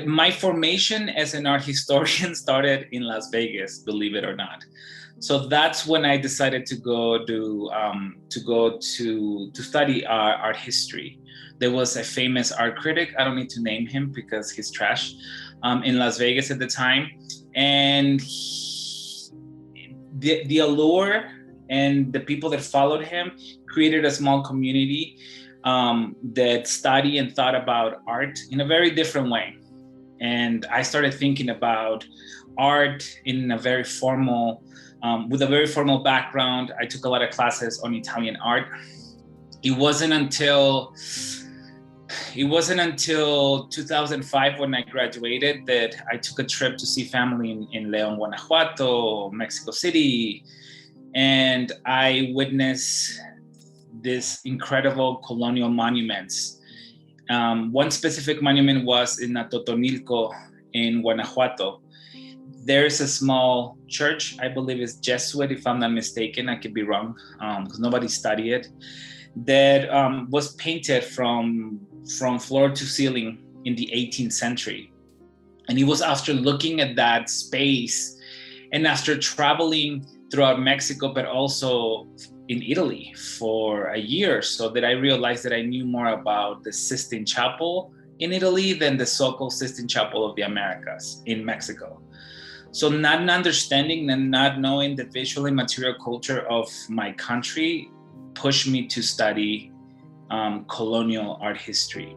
My formation as an art historian started in Las Vegas, believe it or not. So that's when I decided to go to study art history. There was a famous art critic. I don't need to name him because he's trash, in Las Vegas at the time, and the allure and the people that followed him created a small community that studied and thought about art in a very different way. And I started thinking about art in a very formal, with a very formal background. I took a lot of classes on Italian art. It wasn't until 2005 when I graduated that I took a trip to see family in León, Guanajuato, Mexico City, and I witnessed this incredible colonial monuments. One specific monument was in Atotonilco in Guanajuato. There's a small church, I believe it's Jesuit, if I'm not mistaken. I could be wrong, because nobody studied it, that was painted from floor to ceiling in the 18th century. And it was after looking at that space and after traveling throughout Mexico, but also in Italy for a year, so that I realized that I knew more about the Sistine Chapel in Italy than the so-called Sistine Chapel of the Americas in Mexico. So not understanding and not knowing the visual and material culture of my country pushed me to study colonial art history.